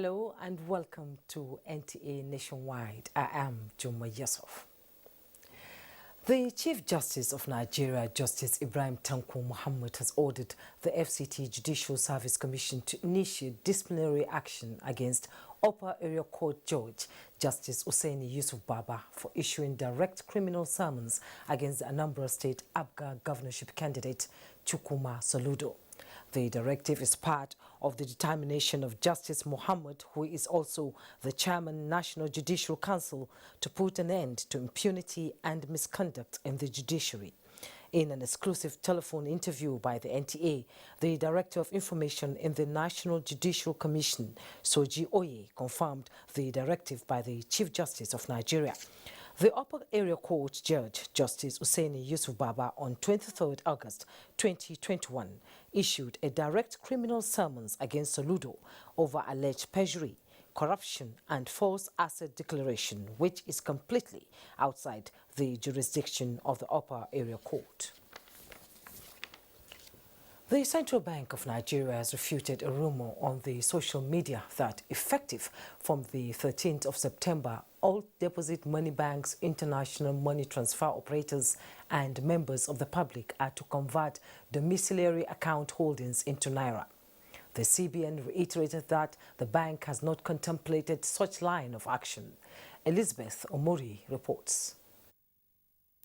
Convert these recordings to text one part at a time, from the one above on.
Hello and welcome to NTA Nationwide. I am Juma Yusuf. The Chief Justice of Nigeria, Justice Ibrahim Tanko Muhammad, has ordered the FCT Judicial Service Commission to initiate disciplinary action against Upper Area Court Judge Justice Usaini Yusuf Baba for issuing direct criminal summons against the Anambra State Abga governorship candidate Chukwuma Soludo. The directive is part of the determination of Justice Muhammad, who is also the chairman National Judicial Council, to put an end to impunity and misconduct in the judiciary. In an exclusive telephone interview by the NTA, the Director of Information in the National Judicial Commission, Soji Oye, confirmed the directive by the Chief Justice of Nigeria. The Upper Area Court Judge, Justice Usaini Yusuf Baba, on 23rd August 2021, issued a direct criminal summons against Soludo over alleged perjury, corruption and false asset declaration, which is completely outside the jurisdiction of the Upper Area Court. The Central Bank of Nigeria has refuted a rumor on the social media that, effective from the 13th of September, all deposit money banks, international money transfer operators and members of the public are to convert domiciliary account holdings into Naira. The CBN reiterated that the bank has not contemplated such line of action. Elizabeth Omori reports.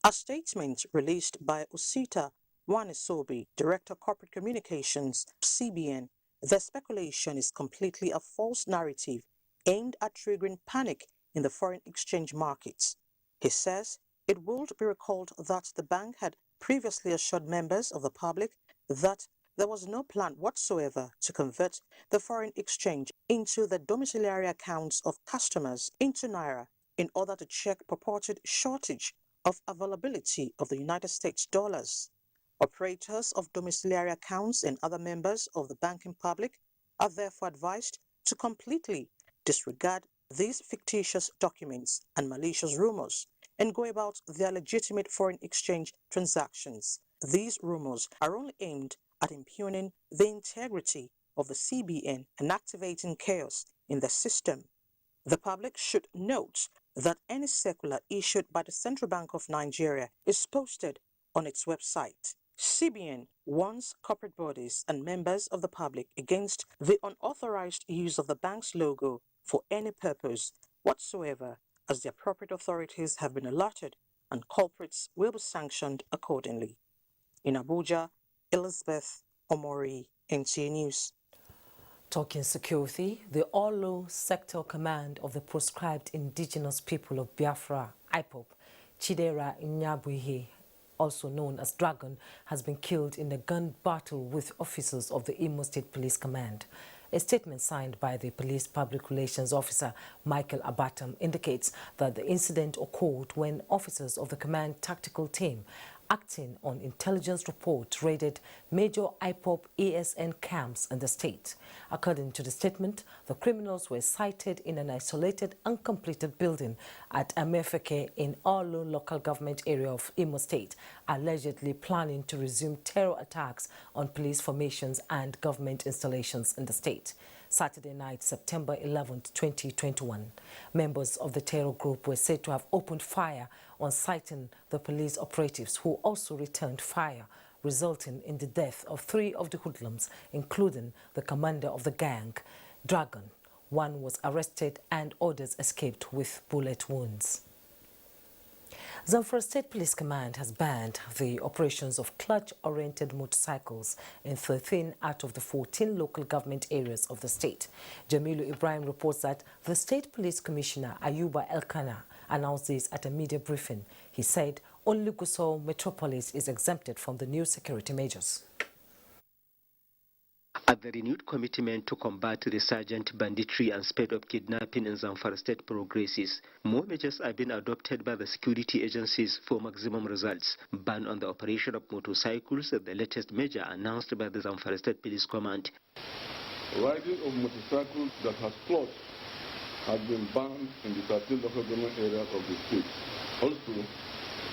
A statement released by Usita Wanisobi, Director Corporate Communications, CBN, the speculation is completely a false narrative aimed at triggering panic in the foreign exchange markets. He says it would be recalled that the bank had previously assured members of the public that there was no plan whatsoever to convert the foreign exchange into the domiciliary accounts of customers into Naira in order to check purported shortage of availability of the United States dollars. Operators of domiciliary accounts and other members of the banking public are therefore advised to completely disregard these fictitious documents and malicious rumors and go about their legitimate foreign exchange transactions. These rumors are only aimed at impugning the integrity of the CBN and activating chaos in the system. The public should note that any circular issued by the Central Bank of Nigeria is posted on its website. CBN warns corporate bodies and members of the public against the unauthorized use of the bank's logo for any purpose whatsoever, as the appropriate authorities have been alerted and culprits will be sanctioned accordingly. In Abuja, Elizabeth Omori, NTA News. Talking security, the Olo Sector Command of the Proscribed Indigenous People of Biafra, IPOB, Chidera Nyabuhe, also known as Dragon, has been killed in a gun battle with officers of the Imo State Police Command. A statement signed by the Police Public Relations Officer Michael Abatam indicates that the incident occurred when officers of the command tactical team, acting on intelligence report, raided major IPOB ASN camps in the state. According to the statement, the criminals were sighted in an isolated, uncompleted building at Amefeke in Olo local government area of Imo State, allegedly planning to resume terror attacks on police formations and government installations in the state. Saturday night, September 11, 2021. Members of the terror group were said to have opened fire on sighting the police operatives, who also returned fire, resulting in the death of 3 of the hoodlums, including the commander of the gang, Dragon. 1 was arrested and others escaped with bullet wounds. Zamfara State Police Command has banned the operations of clutch-oriented motorcycles in 13 out of the 14 local government areas of the state. Jamilu Ibrahim reports that the State Police Commissioner Ayuba Elkana announced this at a media briefing. He said only Gusau Metropolis is exempted from the new security measures. As the renewed commitment to combat resurgent banditry and spate of kidnapping in Zamfara State progresses, more measures are being adopted by the security agencies for maximum results. Ban on the operation of motorcycles, the latest measure announced by the Zamfara State Police Command. Riding of motorcycles that has cloth has been banned in the 13 local government areas of the state. Also,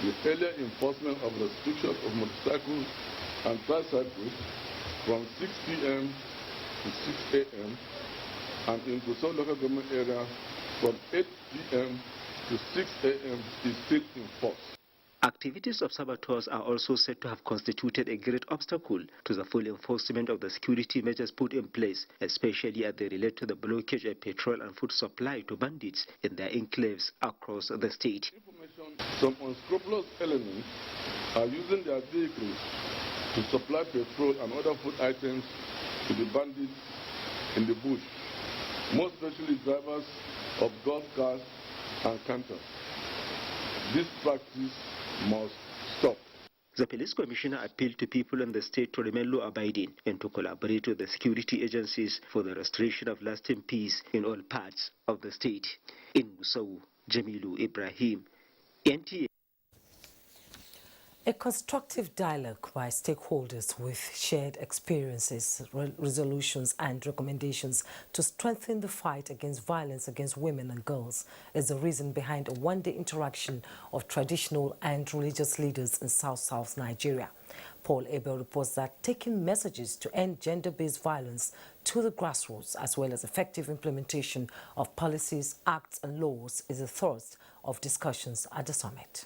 the earlier enforcement of restrictions of motorcycles and tricycles from 6 p.m. to 6 a.m. and in Gusau local government area from 8 p.m. to 6 a.m. is still in force. Activities of saboteurs are also said to have constituted a great obstacle to the full enforcement of the security measures put in place, especially as they relate to the blockage of petrol and food supply to bandits in their enclaves across the state. Some unscrupulous elements are using their vehicles to supply petrol and other food items to the bandits in the bush, most especially drivers of golf cars and canters. This practice must stop. The police commissioner appealed to people in the state to remain law-abiding and to collaborate with the security agencies for the restoration of lasting peace in all parts of the state. In Gusau, Jamilu Ibrahim, NTA. A constructive dialogue by stakeholders with shared experiences, resolutions and recommendations to strengthen the fight against violence against women and girls is the reason behind a one-day interaction of traditional and religious leaders in South Nigeria. Paul Abel reports that taking messages to end gender-based violence to the grassroots as well as effective implementation of policies, acts and laws is the thrust of discussions at the summit.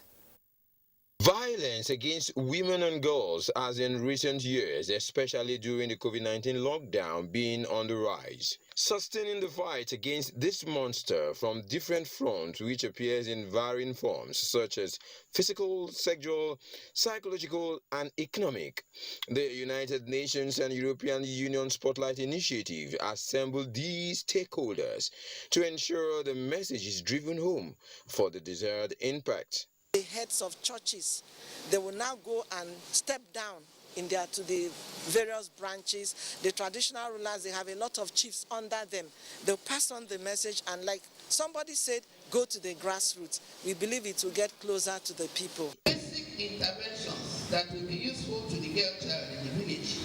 Violence against women and girls has in recent years, especially during the COVID-19 lockdown, been on the rise. Sustaining the fight against this monster from different fronts, which appears in varying forms such as physical, sexual, psychological and economic. The United Nations and European Union Spotlight Initiative assembled these stakeholders to ensure the message is driven home for the desired impact. The heads of churches, they will now go and step down to the various branches. The traditional rulers, they have a lot of chiefs under them. They'll pass on the message and, like somebody said, go to the grassroots. We believe it will get closer to the people. Basic interventions that will be useful to the girl child in the village,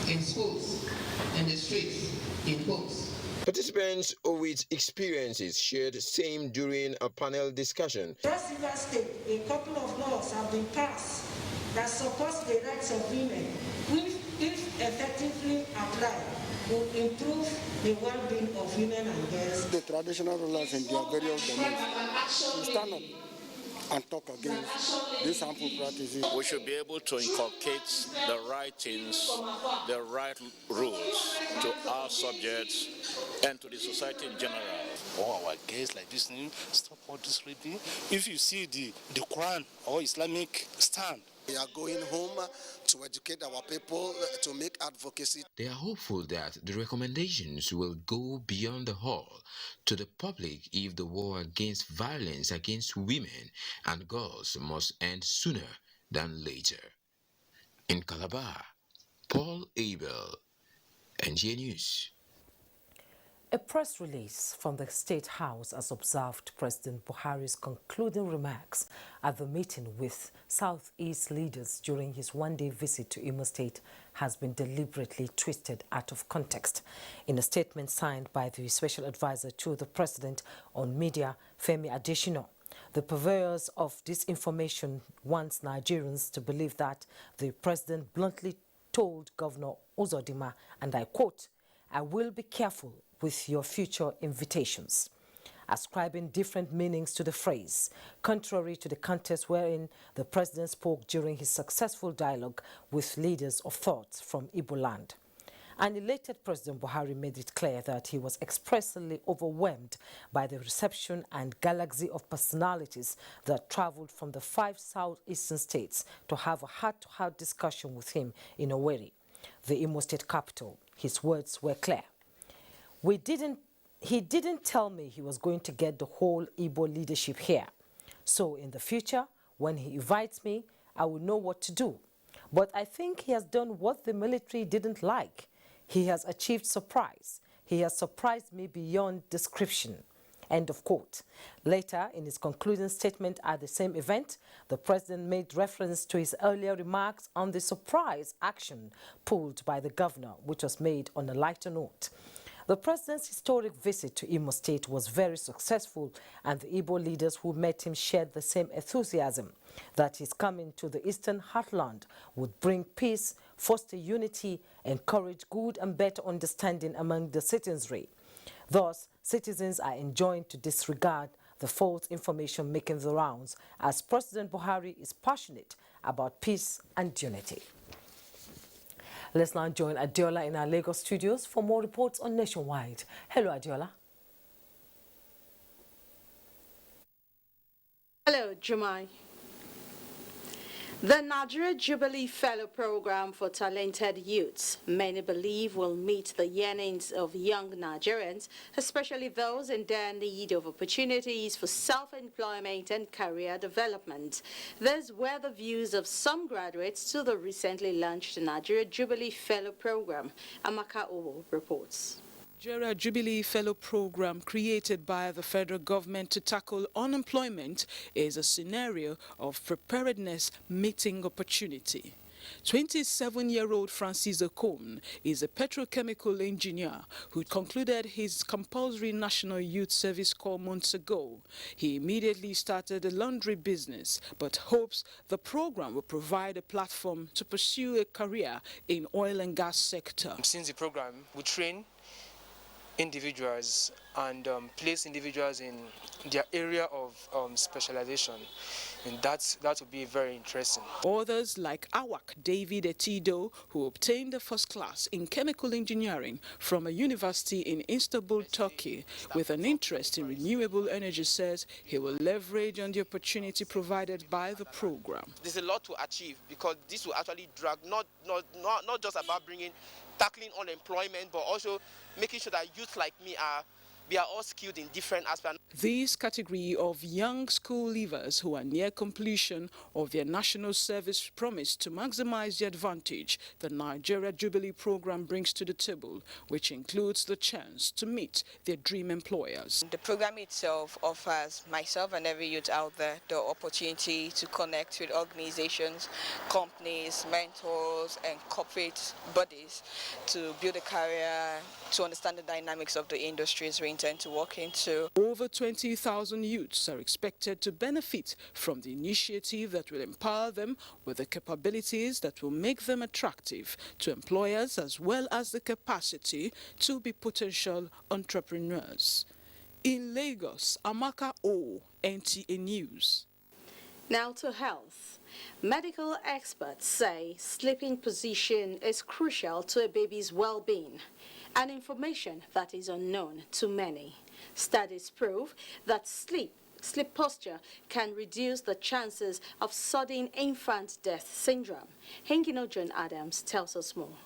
in schools, in the streets, in homes. Participants with experiences shared same during a panel discussion. Just River State, a couple of laws have been passed that supports the rights of women, which, if effectively applied, will improve the well-being of women and girls. The traditional rulers in their various domains will stand up and talk against these harmful practices. We should be able to inculcate the right things, the right rules to our subjects and to the society in general. All our guests like this, stop all this reading. If you see the Quran or Islamic stand, we are going home to educate our people, to make advocacy. They are hopeful that the recommendations will go beyond the hall to the public if the war against violence against women and girls must end sooner than later. In Calabar, Paul Abel, NTA News. A press release from the State House has observed President Buhari's concluding remarks at the meeting with Southeast leaders during his one-day visit to Imo State has been deliberately twisted out of context. In a statement signed by the Special Advisor to the President on Media, Femi Adesina, the purveyors of disinformation wants Nigerians to believe that the President bluntly told Governor Uzodinma, and I quote, "I will be careful with your future invitations," ascribing different meanings to the phrase, contrary to the context wherein the president spoke during his successful dialogue with leaders of thought from Igbo land. An elated President Buhari made it clear that he was expressly overwhelmed by the reception and galaxy of personalities that traveled from the 5 southeastern states to have a heart-to-heart discussion with him in Owerri, the Imo State capital. His words were clear. He didn't tell me he was going to get the whole Igbo leadership here. So in the future, when he invites me, I will know what to do. But I think he has done what the military didn't like. He has achieved surprise. He has surprised me beyond description. End of quote. Later, in his concluding statement at the same event, the president made reference to his earlier remarks on the surprise action pulled by the governor, which was made on a lighter note. The president's historic visit to Imo State was very successful, and the Igbo leaders who met him shared the same enthusiasm that his coming to the Eastern Heartland would bring peace, foster unity, encourage good and better understanding among the citizenry. Thus, citizens are enjoined to disregard the false information making the rounds, as President Buhari is passionate about peace and unity. Let's now join Adiola in our Lagos studios for more reports on Nationwide. Hello, Adiola. Hello, Jumai. The Nigerian Jubilee Fellow Program for Talented Youths, many believe will meet the yearnings of young Nigerians, especially those in their need of opportunities for self-employment and career development. These were the views of some graduates to the recently launched Nigeria Jubilee Fellow Program. Amaka Owo reports. Nigeria Jubilee Fellow Program, created by the federal government to tackle unemployment, is a scenario of preparedness meeting opportunity. 27-year-old Francis Okon is a petrochemical engineer who concluded his compulsory National Youth Service Corps months ago. He immediately started a laundry business, but hopes the program will provide a platform to pursue a career in oil and gas sector. Since the program, we train individuals and place individuals in their area of specialization, and that would be very interesting. Others like Awak David Etido, who obtained the first class in chemical engineering from a university in Istanbul, Turkey, with an interest in renewable energy, says he will leverage on the opportunity provided by the program. There's a lot to achieve, because this will actually drag not just about tackling unemployment, but also making sure that youth like me we are all skilled in different aspects. This category of young school leavers who are near completion of their national service promise to maximize the advantage the Nigeria Jubilee program brings to the table, which includes the chance to meet their dream employers. The program itself offers myself and every youth out there the opportunity to connect with organizations, companies, mentors, and corporate bodies to build a career, to understand the dynamics of the industries we intend to work into. Over 20,000 youths are expected to benefit from the initiative that will empower them with the capabilities that will make them attractive to employers, as well as the capacity to be potential entrepreneurs. In Lagos, Amaka O, NTA News. Now to health. Medical experts say sleeping position is crucial to a baby's well-being, an information that is unknown to many. Studies prove that sleep posture can reduce the chances of sudden infant death syndrome. Hengino John Adams tells us more.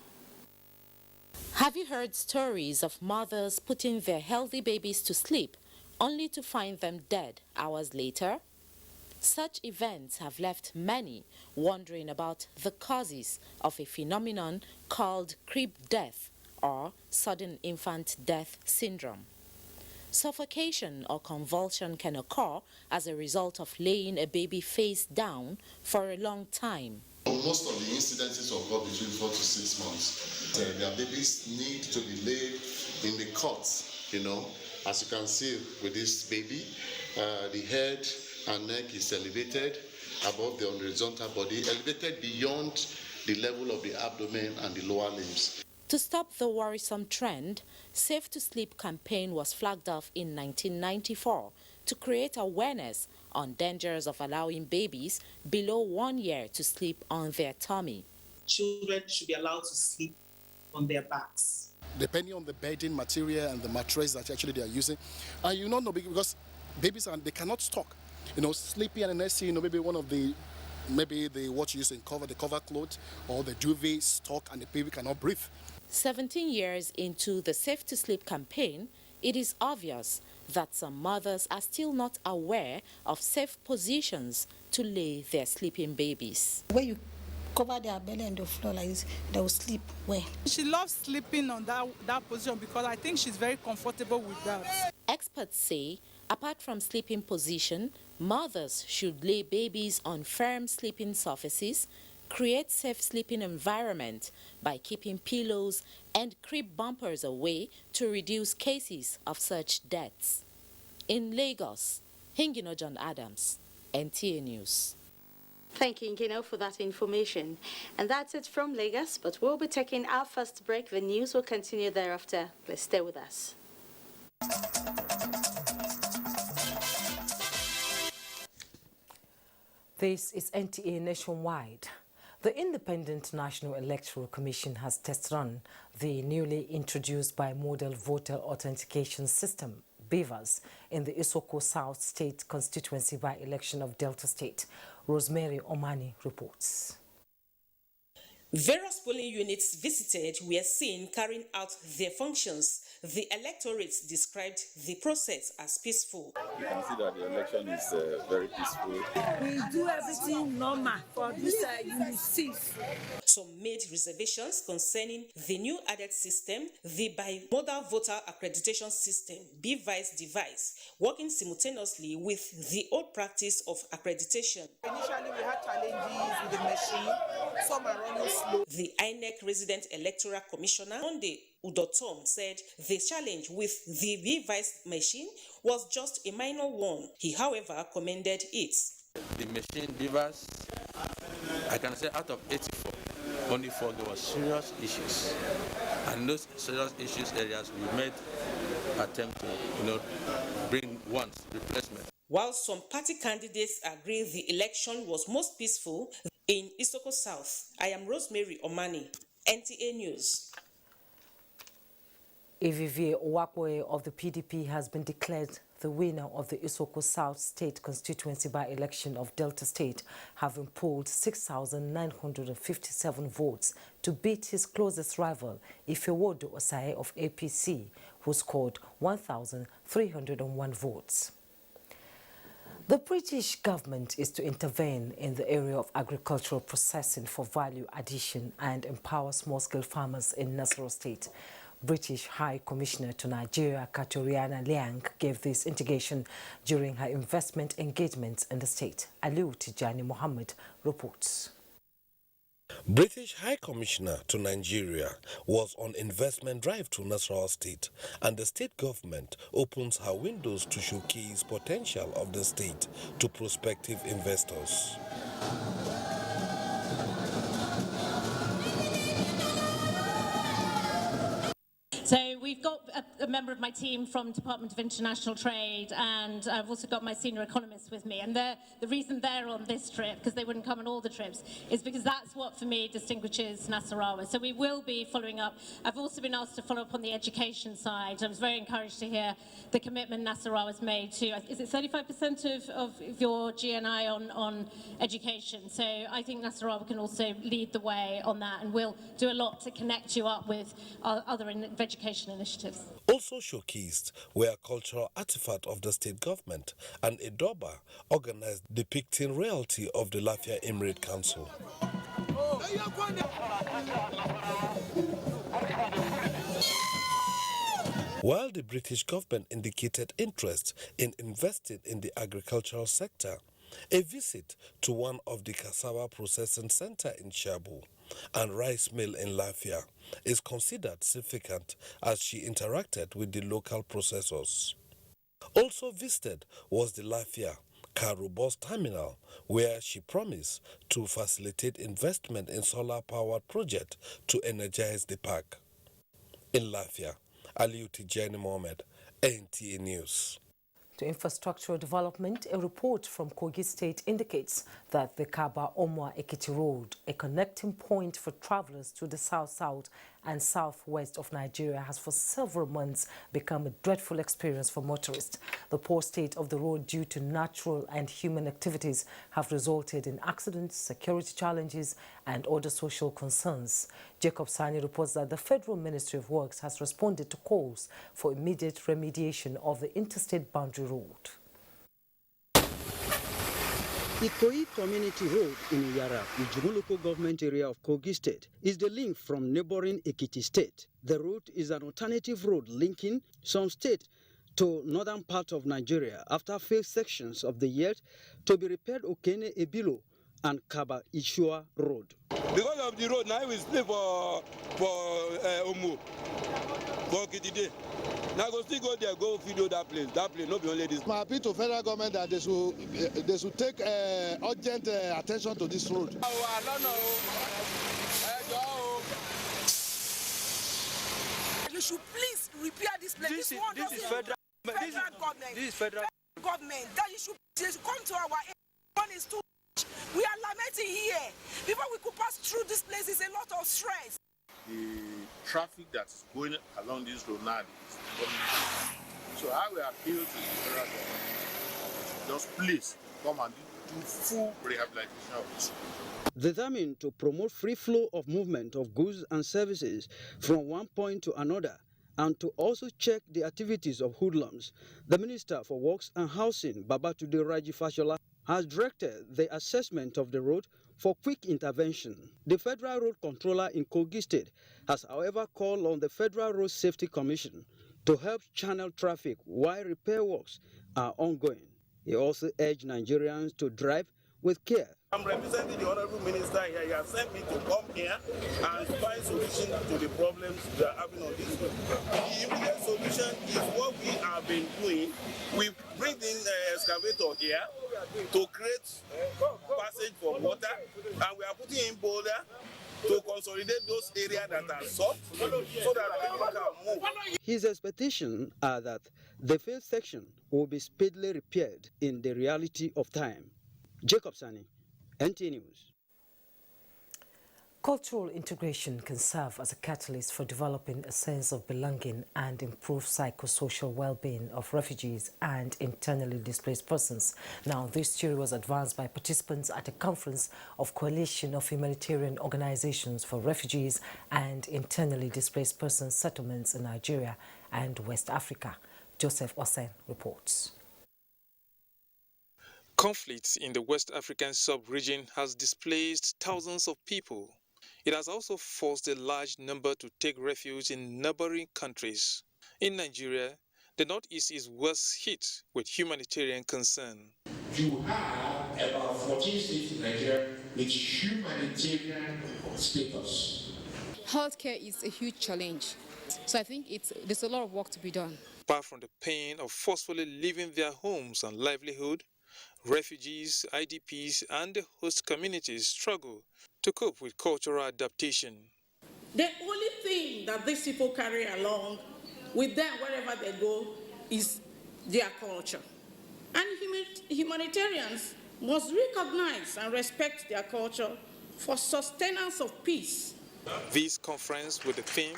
Have you heard stories of mothers putting their healthy babies to sleep only to find them dead hours later? Such events have left many wondering about the causes of a phenomenon called crib death, or sudden infant death syndrome. Suffocation or convulsion can occur as a result of laying a baby face down for a long time. Most of the incidences occur between 4 to 6 months. Their babies need to be laid in the cots, As you can see with this baby, the head and neck is elevated above the horizontal body, elevated beyond the level of the abdomen and the lower limbs. To stop the worrisome trend, Safe to Sleep campaign was flagged off in 1994 to create awareness on dangers of allowing babies below 1 year to sleep on their tummy. Children should be allowed to sleep on their backs. Depending on the bedding material and the mattress that actually they are using, and you don't know, because babies they cannot talk. Sleeping and next thing, maybe one of the what you use in the cover cloth or the duvet stuck and the baby cannot breathe. 17 years into the Safe to Sleep campaign, it is obvious that some mothers are still not aware of safe positions to lay their sleeping babies. When you cover their belly on the floor like this, they will sleep well. She loves sleeping on that position because I think she's very comfortable with that. Experts say, apart from sleeping position, mothers should lay babies on firm sleeping surfaces, create safe sleeping environment by keeping pillows and crib bumpers away to reduce cases of such deaths. In Lagos, Hingino John Adams, NTA News. Thank you, Ngino, for that information. And that's it from Lagos, but we'll be taking our first break. The news will continue thereafter. Please stay with us. This is NTA Nationwide. The Independent National Electoral Commission has test-run the newly introduced Bimodal Voter Authentication System, BVAS, in the Isoko South State constituency by-election of Delta State. Rosemary Omani reports. Various polling units visited were seen carrying out their functions. The electorate described the process as peaceful. You can see that the election is very peaceful. We do everything normal for this unit 6. Some made reservations concerning the new added system, the Bimodal Voter Accreditation System, BVAS device, working simultaneously with the old practice of accreditation. Initially, we had challenges with the machine. Some are running slow. The INEC Resident Electoral Commissioner, Monday Udotom, said the challenge with the BVAS machine was just a minor one. He, however, commended it. The machine BVAS, I can say out of 84, only 4 there were serious issues. And those serious issues areas we made attempt to bring once replacement. While some party candidates agree the election was most peaceful in Isoko South, I am Rosemary Omani, NTA News. Evivie Owakwe of the PDP has been declared the winner of the Isoko South State constituency by-election of Delta State, having polled 6,957 votes to beat his closest rival, Ifewodo Osae of APC, who scored 1,301 votes. The British government is to intervene in the area of agricultural processing for value addition and empower small-scale farmers in Nasarawa State. British High Commissioner to Nigeria, Katoriana Liang, gave this indication during her investment engagements in the state. Aliu Tijani Mohammed reports. British High Commissioner to Nigeria was on investment drive to Nasarawa State, and the state government opens her windows to showcase potential of the state to prospective investors. So we've got a member of my team from Department of International Trade, and I've also got my senior economist with me. And the reason they're on this trip, because they wouldn't come on all the trips, is because that's what, for me, distinguishes Nasarawa. So we will be following up. I've also been asked to follow up on the education side. I was very encouraged to hear the commitment Nasarawa has made to, is it 35% of your GNI on education? So I think Nasarawa can also lead the way on that, and we'll do a lot to connect you up with other education initiatives. Also showcased were a cultural artifact of the state government and a Doba organized depicting reality of the Lafia Emirate Council. While the British government indicated interest in investing in the agricultural sector, a visit to one of the cassava processing center in Shabu and rice mill in Lafia is considered significant as she interacted with the local processors. Also visited was the Lafia Cargo Bus Terminal, where she promised to facilitate investment in solar-powered project to energize the park. In Lafia, Aliu Tijani Mohammed, NTA News. To infrastructural development, a report from Kogi State indicates that the Kaba-Omwa-Ekiti Road, a connecting point for travelers to the south-south and southwest of Nigeria, has for several months become a dreadful experience for motorists. The poor state of the road due to natural and human activities have resulted in accidents, security challenges, and other social concerns. Jacob Sani reports that the Federal Ministry of Works has responded to calls for immediate remediation of the interstate boundary road. Ikoyi Community Road in Iyara, the Jubilee local government area of Kogi State, is the link from neighboring Ekiti State. The road is an alternative road linking some state to northern part of Nigeria after failed sections of the yet to be repaired Okene Ebilo and Kaba Ishua Road. Because of the road, now we sleep for Omu, for Kitide. Now go still go there, go video that place, not be only this. My appeal to federal government that they should take urgent attention to this road. You should please repair this place. This is federal government. This is federal government. That you should come to our aid. One is too much. We are lamenting here. Before we could pass through this place, is a lot of stress. The traffic that's going along this road now is coming. So I will appeal to the federal government, just please come and do full rehabilitation of this. Determined to promote free flow of movement of goods and services from one point to another, and to also check the activities of hoodlums, the Minister for Works and Housing, Babatude Raji Fashola, has directed the assessment of the road for quick intervention. The Federal Road Controller in Kogi State has, however, called on the Federal Road Safety Commission to help channel traffic while repair works are ongoing. He also urged Nigerians to drive with care. I'm representing the Honorable Minister here. He has sent me to come here and find solution to the problems we are having on this road. The immediate solution is what we have been doing. We bring in the excavator here to create passage for water, and we are putting in boulder to consolidate those areas that are soft so that people can move. His expectations are that the failed section will be speedily repaired in the reality of time. Jacob Sani, NTA News. Cultural integration can serve as a catalyst for developing a sense of belonging and improve psychosocial well-being of refugees and internally displaced persons. Now, this theory was advanced by participants at a conference of Coalition of Humanitarian Organizations for Refugees and Internally Displaced Persons Settlements in Nigeria and West Africa. Joseph Osen reports. Conflict in the West African sub-region has displaced thousands of people. It has also forced a large number to take refuge in neighboring countries. In Nigeria, the Northeast is worst hit with humanitarian concern. You have about 14 states in Nigeria with humanitarian status. Healthcare is a huge challenge. So I think there's a lot of work to be done. Apart from the pain of forcefully leaving their homes and livelihood, refugees, IDPs, and the host communities struggle to cope with cultural adaptation. The only thing that these people carry along with them wherever they go is their culture. And humanitarians must recognize and respect their culture for sustenance of peace. This conference with the theme,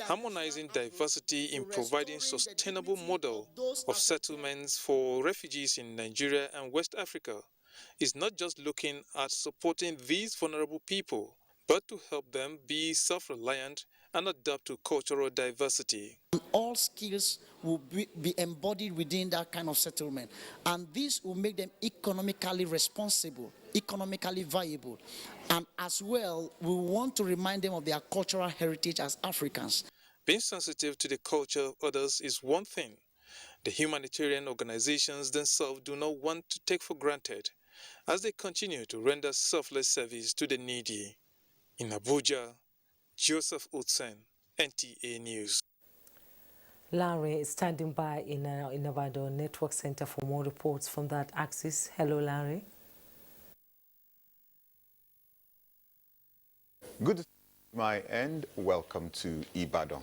Harmonizing Diversity in Providing Sustainable Model of Settlements for Refugees in Nigeria and West Africa, is not just looking at supporting these vulnerable people, but to help them be self-reliant and adapt to cultural diversity. All skills will be embodied within that kind of settlement, and this will make them economically responsible, economically viable, and as well we want to remind them of their cultural heritage as Africans. Being sensitive to the culture of others is one thing. The humanitarian organizations themselves do not want to take for granted as they continue to render selfless service to the needy. In Abuja, Joseph Utsen, NTA News. Larry is standing by in Nevada Network Center for more reports from that axis. Hello, Larry. Good my end. Welcome to Ibadan.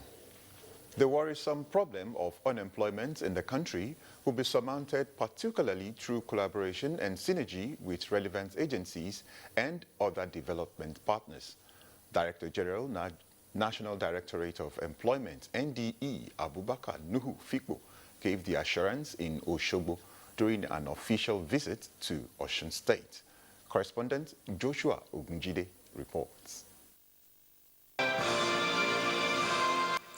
The worrisome problem of unemployment in the country will be surmounted particularly through collaboration and synergy with relevant agencies and other development partners. Director General, National Directorate of Employment, NDE, Abubakar Nuhu Fikbo, gave the assurance in Oshogbo during an official visit to Osun State. Correspondent Joshua Ogunjide reports.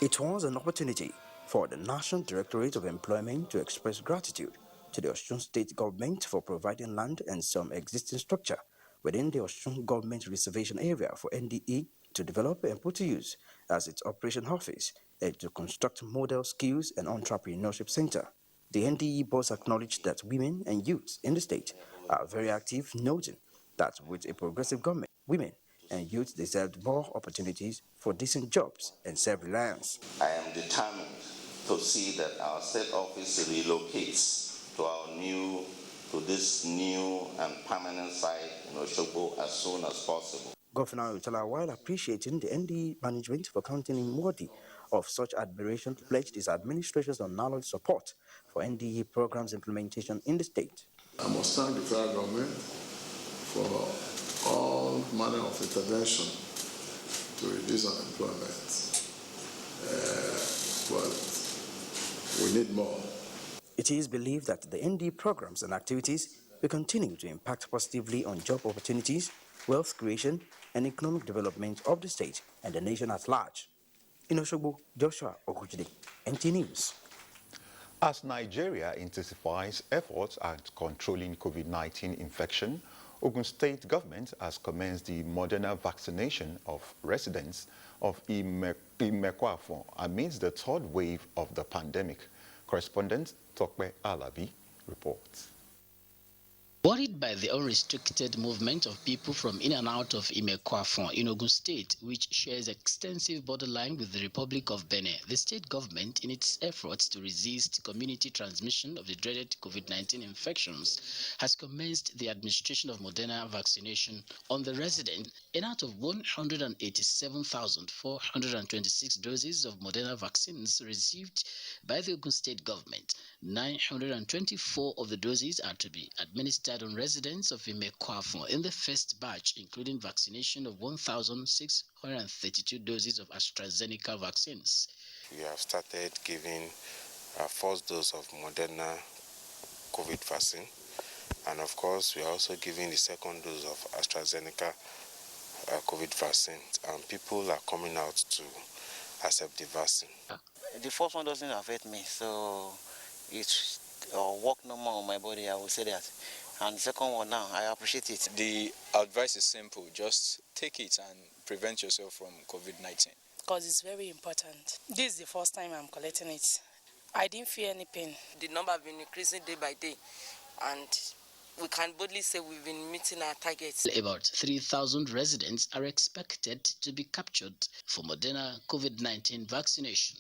It was an opportunity for the National Directorate of Employment to express gratitude to the Osun State government for providing land and some existing structure within the Osun government reservation area for NDE to develop and put to use as its operation office and to construct model skills and entrepreneurship center. The NDE boss acknowledged that women and youths in the state are very active, noting that with a progressive government, women and youth deserved more opportunities for decent jobs and self-reliance. I am determined to see that our state office relocates to this new and permanent site in Oshogbo as soon as possible. Governor Utala, while appreciating the NDE management for counting him worthy Of such admiration pledged his administration's unalloyed support for NDE programs implementation in the state. I must thank the federal government for all manner of intervention to reduce unemployment. But we need more. It is believed that the NDE programs and activities will continue to impact positively on job opportunities, wealth creation, and economic development of the state and the nation at large. In Osogbo, Joshua Okujide, NTA News. As Nigeria intensifies efforts at controlling COVID-19 infection, Ogun State government has commenced the Moderna vaccination of residents of Imekwafo amidst the third wave of the pandemic. Correspondent Tokwe Alabi reports. Worried by the unrestricted movement of people from in and out of Imekwafo, Enugu State, which shares extensive borderline with the Republic of Benin, the state government, in its efforts to resist community transmission of the dreaded COVID-19 infections, has commenced the administration of Moderna vaccination on the resident. And out of 187,426 doses of Moderna vaccines received by the Ogun State government, 924 of the doses are to be administered on residents of Imekwafo in the first batch, including vaccination of 1,632 doses of AstraZeneca vaccines. We have started giving our first dose of Moderna COVID vaccine, and of course we are also giving the second dose of AstraZeneca COVID vaccine, and people are coming out to accept the vaccine. The first one doesn't affect me, so it's work normal on my body, I will say that. And the second one now, I appreciate it. The advice is simple, just take it and prevent yourself from COVID-19. Because it's very important. This is the first time I'm collecting it. I didn't feel any pain. The number has been increasing day by day, and we can boldly say we've been meeting our targets. About 3,000 residents are expected to be captured for Moderna COVID-19 vaccination.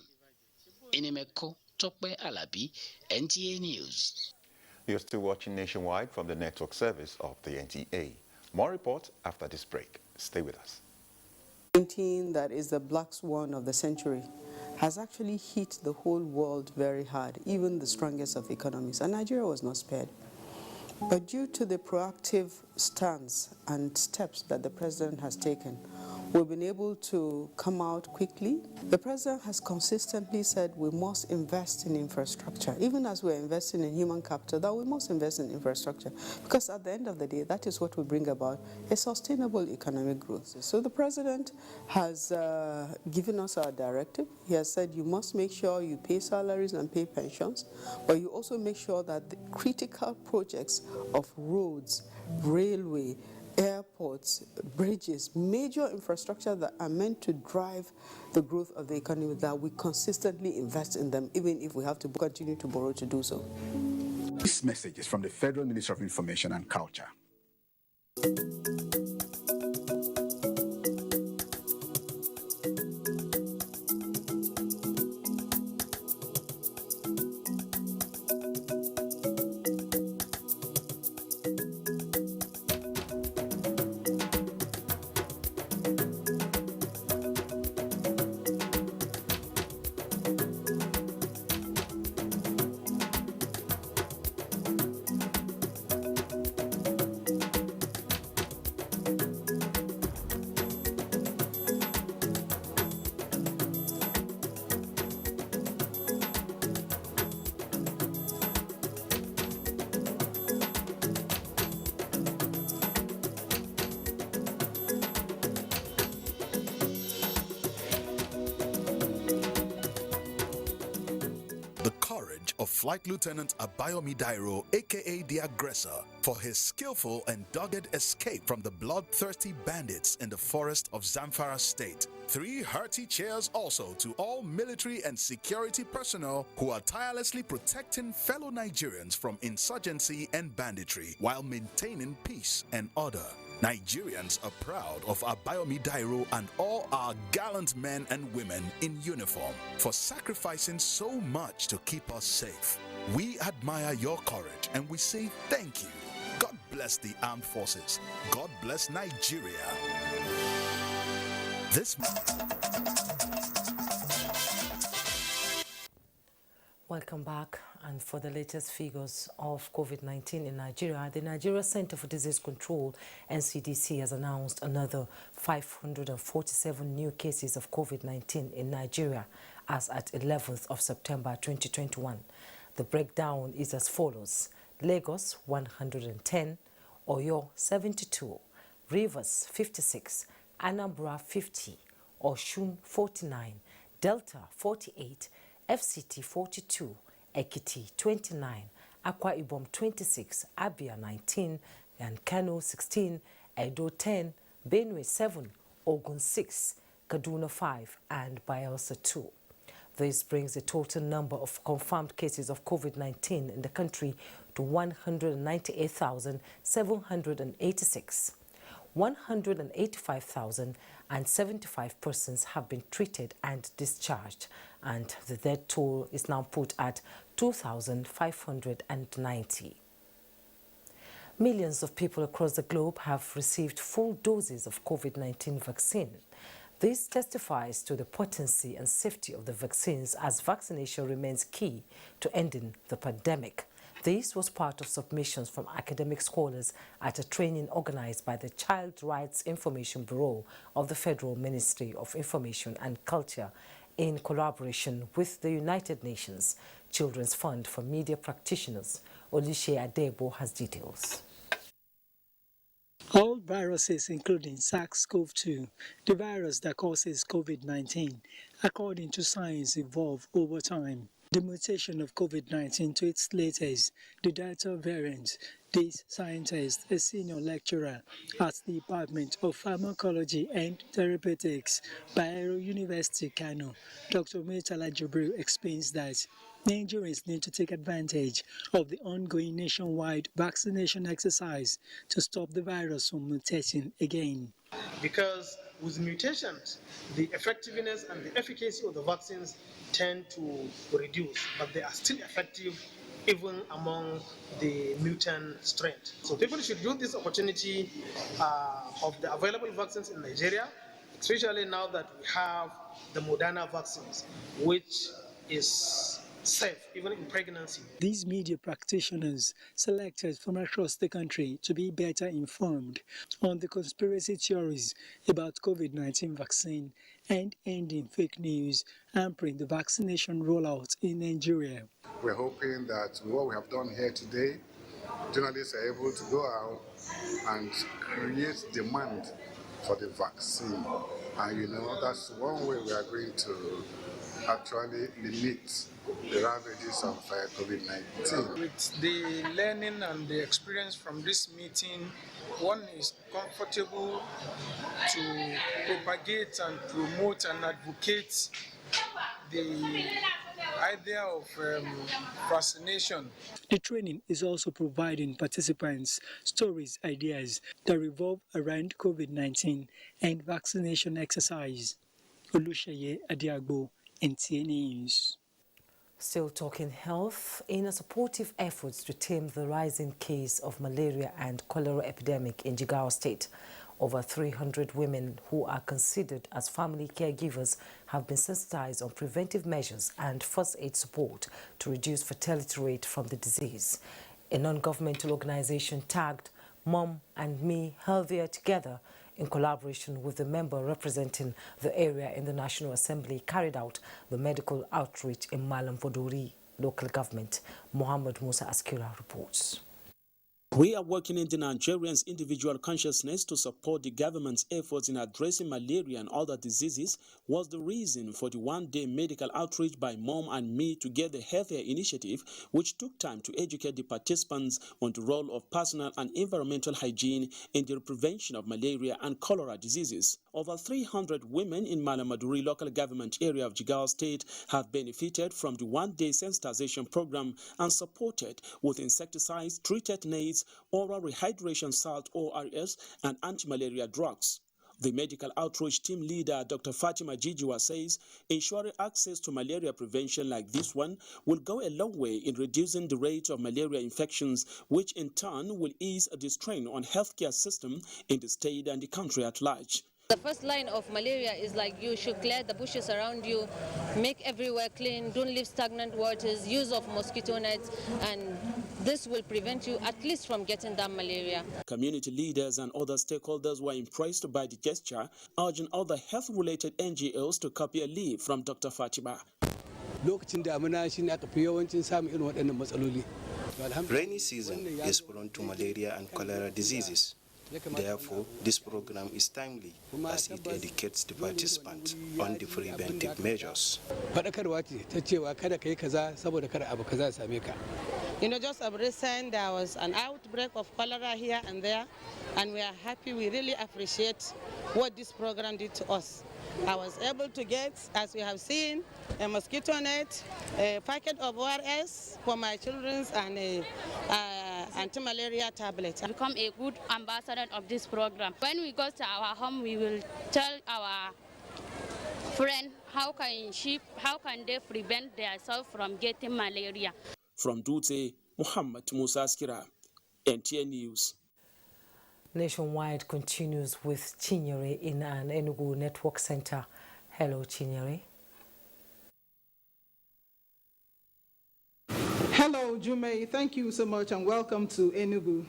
In Imeko, Tokwe Alabi, NTA News. You're still watching Nationwide from the network service of the NTA. More reports after this break. Stay with us. COVID-19, that is the black swan of the century, has actually hit the whole world very hard, even the strongest of economies, and Nigeria was not spared. But due to the proactive stance and steps that the president has taken, we've been able to come out quickly. The president has consistently said we must invest in infrastructure, even as we're investing in human capital, that we must invest in infrastructure, because at the end of the day, that is what will bring about a sustainable economic growth. So the president has given us our directive. He has said you must make sure you pay salaries and pay pensions, but you also make sure that the critical projects of roads, railway, airports, bridges, major infrastructure that are meant to drive the growth of the economy, that we consistently invest in them, even if we have to continue to borrow to do so. This message is from the Federal Ministry of Information and Culture. Flight Lieutenant Abayomi Dairo, aka the Aggressor, for his skillful and dogged escape from the bloodthirsty bandits in the forest of Zamfara State. 3 hearty cheers also to all military and security personnel who are tirelessly protecting fellow Nigerians from insurgency and banditry while maintaining peace and order. Nigerians are proud of Abayomi Dairo and all our gallant men and women in uniform for sacrificing so much to keep us safe. We admire your courage and we say thank you. God bless the armed forces. God bless Nigeria. This Welcome back. And for the latest figures of COVID-19 in Nigeria, the Nigeria Center for Disease Control, NCDC, has announced another 547 new cases of COVID-19 in Nigeria as at 11th of September 2021. The breakdown is as follows: Lagos 110, Oyo 72, Rivers 56, Anambra 50, Osun 49, Delta 48, FCT 42, Ekiti 29, Akwa Ibom 26, Abia 19, and Kano 16, Edo 10, Benue 7, Ogun 6, Kaduna 5, and Bayelsa 2. This brings the total number of confirmed cases of COVID-19 in the country to 198,786. 185,075 persons have been treated and discharged, and the death toll is now put at 2,590. Millions of people across the globe have received full doses of COVID-19 vaccine. This testifies to the potency and safety of the vaccines, as vaccination remains key to ending the pandemic. This was part of submissions from academic scholars at a training organized by the Child Rights Information Bureau of the Federal Ministry of Information and Culture in collaboration with the United Nations Children's Fund for Media Practitioners. Olishe Adebo has details. All viruses, including SARS-CoV-2, the virus that causes COVID-19, according to science, evolve over time. The mutation of COVID-19 to its latest, the Delta variant. This scientist, a senior lecturer at the Department of Pharmacology and Therapeutics, Bayero University, Kano, Dr. Murtala Jibril, explains that Nigerians need to take advantage of the ongoing nationwide vaccination exercise to stop the virus from mutating again. Because with mutations, the effectiveness and the efficacy of the vaccines tend to reduce, but they are still effective even among the mutant strain. So people should use this opportunity of the available vaccines in Nigeria, especially now that we have the Moderna vaccines, which is safe even in pregnancy. These media practitioners selected from across the country to be better informed on the conspiracy theories about COVID-19 vaccine and ending fake news, hampering the vaccination rollout in Nigeria. We're hoping that what we have done here today, journalists are able to go out and create demand for the vaccine. And that's one way we are going to actually limit the ravages of COVID-19. With the learning and the experience from this meeting, one is comfortable to propagate and promote and advocate the idea of vaccination. The training is also providing participants stories, ideas that revolve around COVID-19 and vaccination exercise. Oluseye Adiagbo, NTA News. Still talking health, in a supportive efforts to tame the rising case of malaria and cholera epidemic in Jigawa State, over 300 women who are considered as family caregivers have been sensitized on preventive measures and first aid support to reduce fertility rate from the disease. A non-governmental organization tagged Mom and Me Healthier Together, in collaboration with the member representing the area in the National Assembly, carried out the medical outreach in Malam Vodori local government. Mohammed Musa Askira reports. We are working in the Nigerians' individual consciousness to support the government's efforts in addressing malaria and other diseases was the reason for the one-day medical outreach by Mom and Me Together Healthier initiative, which took time to educate the participants on the role of personal and environmental hygiene in the prevention of malaria and cholera diseases. Over 300 women in Malamaduri local government area of Jigawa State have benefited from the one-day sensitization program and supported with insecticides, treated nets, oral rehydration salt ORS, and anti-malaria drugs. The medical outreach team leader, Dr. Fatima Jigawa, says ensuring access to malaria prevention like this one will go a long way in reducing the rate of malaria infections, which in turn will ease the strain on healthcare system in the state and the country at large. The first line of malaria is like you should clear the bushes around you, make everywhere clean, don't leave stagnant waters, use of mosquito nets, and this will prevent you at least from getting that malaria. Community leaders and other stakeholders were impressed by the gesture, urging other health-related NGOs to copy a lead from Dr. Fatima. Rainy season is prone to malaria and cholera diseases. Therefore, this program is timely as it educates the participants on the preventive measures. You know, just of recent there was an outbreak of cholera here and there, and we are happy. We really appreciate what this program did to us. I was able to get, as we have seen, a mosquito net, a packet of ORS for my children, and a anti-malaria tablet. Become a good ambassador of this program. When we go to our home, we will tell our friend how can they prevent themselves from getting malaria. From Dutse, Muhammad Musa Askira, NTA News. Nationwide continues with Chinyere in an Enugu network center. Hello, Chinyere. Hello, Jume. Thank you so much and welcome to Enugu.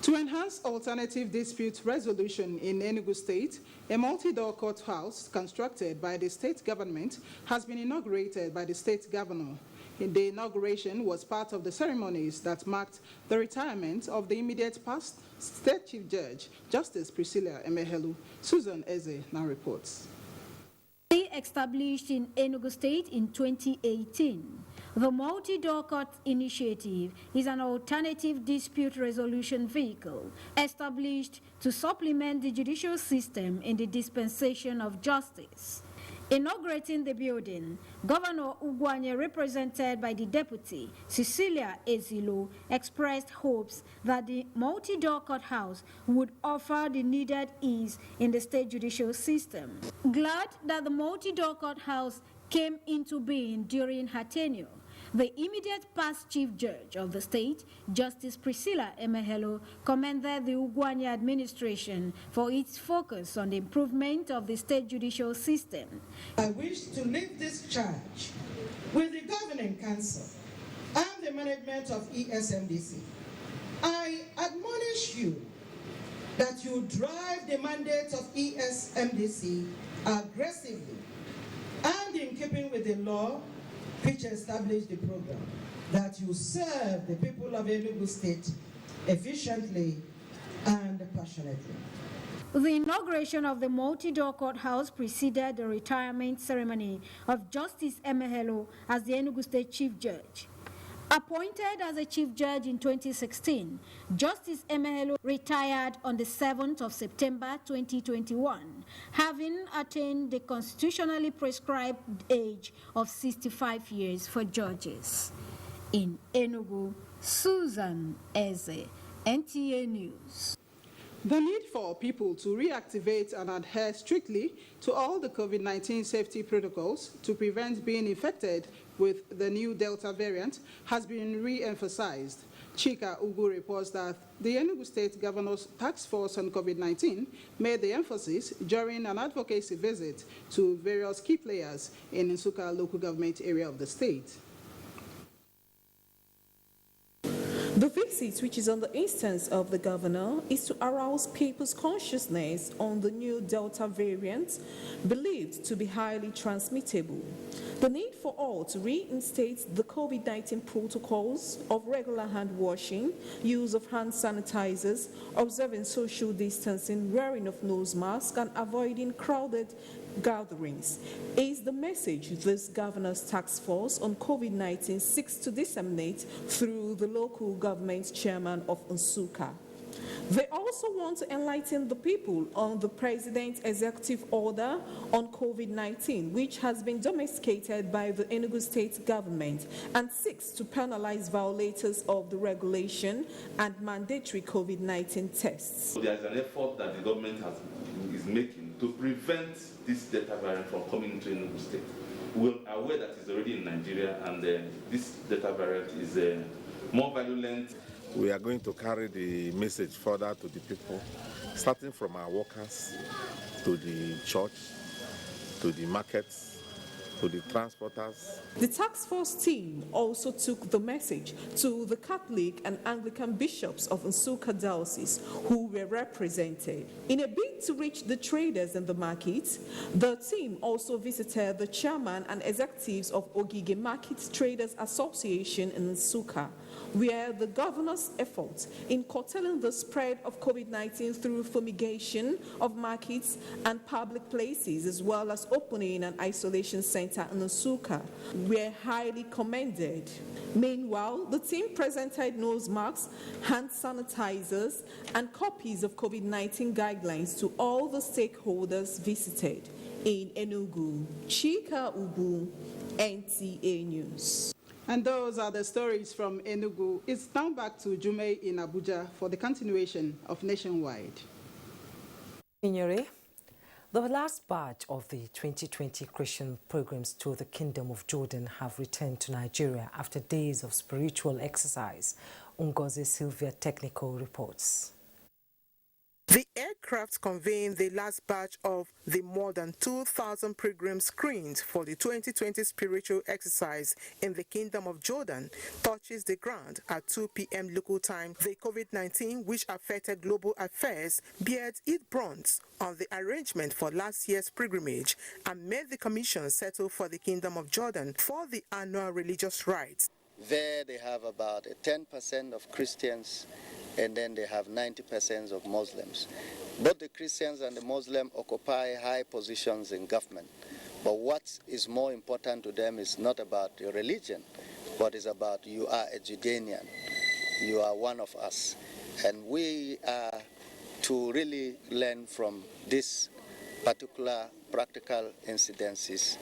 To enhance alternative dispute resolution in Enugu State, a multi-door courthouse constructed by the state government has been inaugurated by the state governor. The inauguration was part of the ceremonies that marked the retirement of the immediate past State Chief Judge, Justice Priscilla Emehelu. Susan Eze now reports. Established in Enugu State in 2018, the Multi-Door Court Initiative is an alternative dispute resolution vehicle established to supplement the judicial system in the dispensation of justice. Inaugurating the building, Governor Ugwanye, represented by the Deputy, Cecilia Ezilo, expressed hopes that the multi-door courthouse would offer the needed ease in the state judicial system. Glad that the multi-door courthouse came into being during her tenure, the immediate past Chief Judge of the state, Justice Priscilla Emehelu, commended the Ugwanye administration for its focus on the improvement of the state judicial system. I wish to leave this charge with the Governing Council and the management of ESMDC. I admonish you that you drive the mandate of ESMDC aggressively and in keeping with the law which established the program, that you serve the people of Enugu State efficiently and passionately. The inauguration of the multi-door courthouse preceded the retirement ceremony of Justice Emehelu as the Enugu State Chief Judge. Appointed as a Chief Judge in 2016, Justice Emehelu retired on the 7th of September 2021, having attained the constitutionally prescribed age of 65 years for judges. In Enugu, Susan Eze, NTA News. The need for people to reactivate and adhere strictly to all the COVID-19 safety protocols to prevent being infected with the new Delta variant has been re-emphasized. Chika Ugu reports that the Enugu State Governor's Task Force on COVID-19 made the emphasis during an advocacy visit to various key players in Nsukka local government area of the state. The visit, which is on the instance of the governor, is to arouse people's consciousness on the new Delta variant, believed to be highly transmittable. The need for all to reinstate the COVID-19 protocols of regular hand washing, use of hand sanitizers, observing social distancing, wearing of nose masks, and avoiding crowded gatherings is the message this governor's task force on COVID-19 seeks to disseminate through the local government chairman of Nsukka. They also want to enlighten the people on the president's executive order on COVID-19, which has been domesticated by the Enugu state government and seeks to penalize violators of the regulation and mandatory COVID-19 tests. There is an effort that the government is making to prevent this Delta variant from coming into Enugu state. We are aware that it's already in Nigeria, and this Delta variant is more virulent. We are going to carry the message further to the people, starting from our workers, to the church, to the markets, to the transporters. The task force team also took the message to the Catholic and Anglican bishops of Nsukka Diocese who were represented. In a bid to reach the traders in the market, the team also visited the chairman and executives of Ogige Market Traders Association in Nsukka, where the governor's efforts in curtailing the spread of COVID-19 through fumigation of markets and public places, as well as opening an isolation center in Nsukka, were highly commended. Meanwhile, the team presented nose masks, hand sanitizers, and copies of COVID-19 guidelines to all the stakeholders visited. In Enugu, Chika Ubu, NTA News. And those are the stories from Enugu. It's now back to Jume in Abuja for the continuation of Nationwide. Signore, the last batch of the 2020 Christian pilgrims to the Kingdom of Jordan have returned to Nigeria after days of spiritual exercise. Ngozi Sylvia Technical reports. The aircraft conveying the last batch of the more than 2,000 pilgrims screened for the 2020 spiritual exercise in the Kingdom of Jordan touches the ground at 2 p.m. local time. The COVID-19, which affected global affairs, bears its brunt on the arrangement for last year's pilgrimage and made the Commission settle for the Kingdom of Jordan for the annual religious rites. There they have about 10% of Christians, and then they have 90% of Muslims. Both the Christians and the Muslims occupy high positions in government. But what is more important to them is not about your religion, but it's about you are a Judanian. You are one of us. And we are to really learn from this particular practical incidences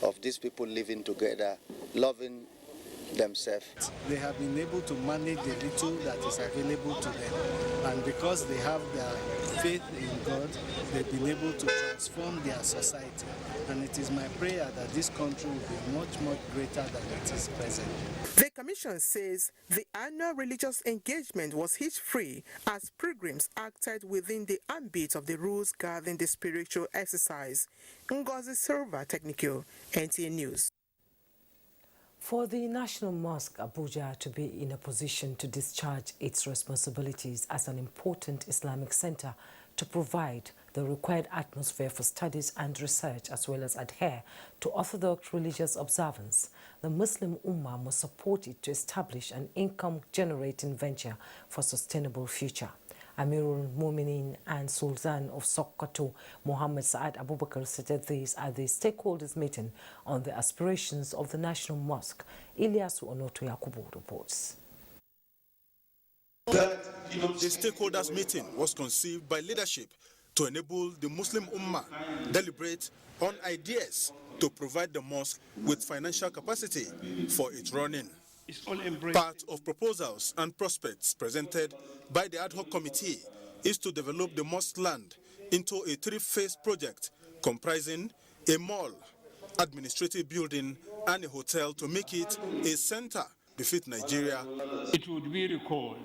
of these people living together, loving themselves. They have been able to manage the little that is available to them, and because they have their faith in God, they've been able to transform their society. And it is my prayer that this country will be much, much greater than it is present. The Commission says the annual religious engagement was hitch-free as pilgrims acted within the ambit of the rules governing the spiritual exercise. Ngozi Silva, Technical, NTA News. For the National Mosque, Abuja, to be in a position to discharge its responsibilities as an important Islamic center to provide the required atmosphere for studies and research, as well as adhere to orthodox religious observance, the Muslim Ummah must support it to establish an income-generating venture for sustainable future. Amirul Mu'minin and Sultan of Sokoto, Muhammad Saad Abubakar, stated this at the stakeholders meeting on the aspirations of the National Mosque. Ilyasu Onoto Yakubu reports. The stakeholders meeting was conceived by leadership to enable the Muslim Ummah deliberate on ideas to provide the mosque with financial capacity for its running. Part of proposals and prospects presented by the ad hoc committee is to develop the mosque land into a three-phase project comprising a mall, administrative building, and a hotel to make it a center befit Nigeria. It would be recalled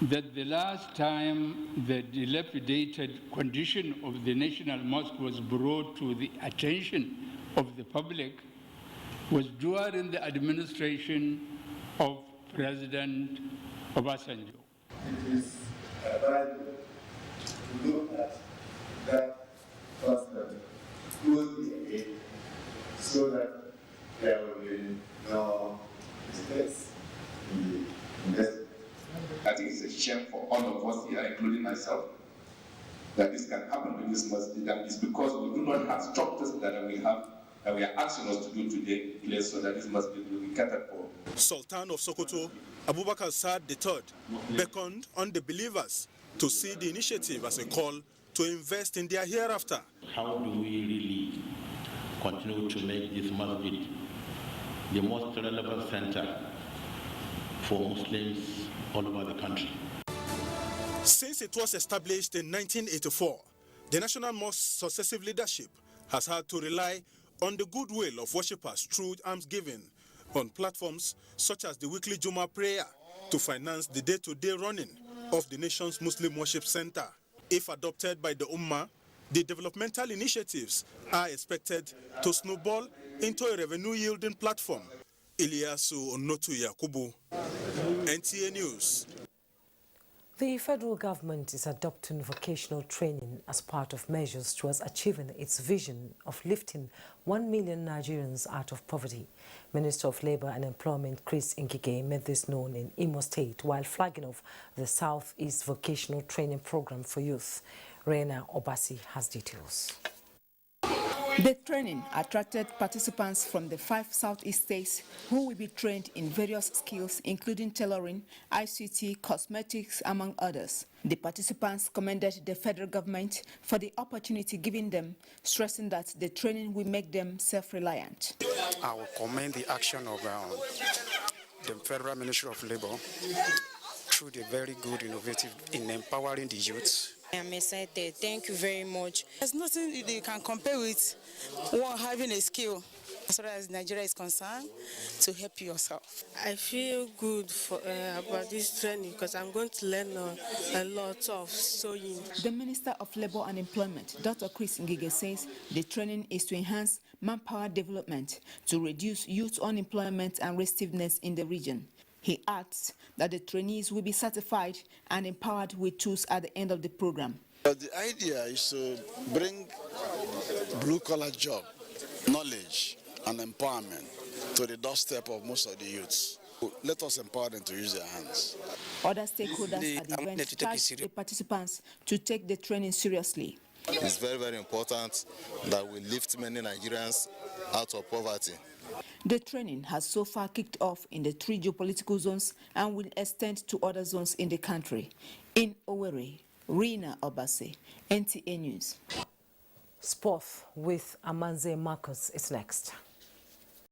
that the last time the dilapidated condition of the National Mosque was brought to the attention of the public was during the administration of President Obasanjo. It is advisable to look at that first closely again so that there will be no mistakes in the investment. I think it's a shame for all of us here, including myself, that this can happen with this mosque, and it's because we do not have structures that we have that we are asking us to do today in place so that this must be catered for. Sultan of Sokoto, Abubakar Saad III, beckoned on the believers to see the initiative as a call to invest in their hereafter. How do we really continue to make this masjid the most relevant center for Muslims all over the country? Since it was established in 1984, the National Mosque's successive leadership has had to rely on the goodwill of worshippers through alms giving on platforms such as the weekly Juma prayer to finance the day-to-day running of the nation's Muslim worship center. If adopted by the Ummah, The developmental initiatives are expected to snowball into a revenue-yielding platform. Iliasu Onotu Yakubu, NTA News. The federal government is adopting vocational training as part of measures towards achieving its vision of lifting 1 million Nigerians out of poverty. Minister of Labour and Employment Chris Ngige made this known in Imo State while flagging off the Southeast Vocational Training Program for Youth. Reina Obasi has details. The training attracted participants from the 5 Southeast states who will be trained in various skills including tailoring, ICT, cosmetics, among others. The participants commended the federal government for the opportunity given them, stressing that the training will make them self-reliant. I will commend the action of the Federal Ministry of Labour through the very good innovative in empowering the youth. I am excited. Thank you very much. There's nothing they can compare with one having a skill, as far as Nigeria is concerned, to help yourself. I feel good about this training because I'm going to learn a lot of sewing. The Minister of Labour and Employment, Dr. Chris Ngige, says the training is to enhance manpower development, to reduce youth unemployment and restiveness in the region. He adds that the trainees will be certified and empowered with tools at the end of the program. But the idea is to bring blue-collar job, knowledge and empowerment to the doorstep of most of the youths. Let us empower them to use their hands. Other stakeholders at the event charged the participants to take the training seriously. It's very, very important that we lift many Nigerians out of poverty. The training has so far kicked off in the 3 geopolitical zones and will extend to other zones in the country. In Owerri, Reina Obasi, NTA News. Sport with Amanze Marcus is next.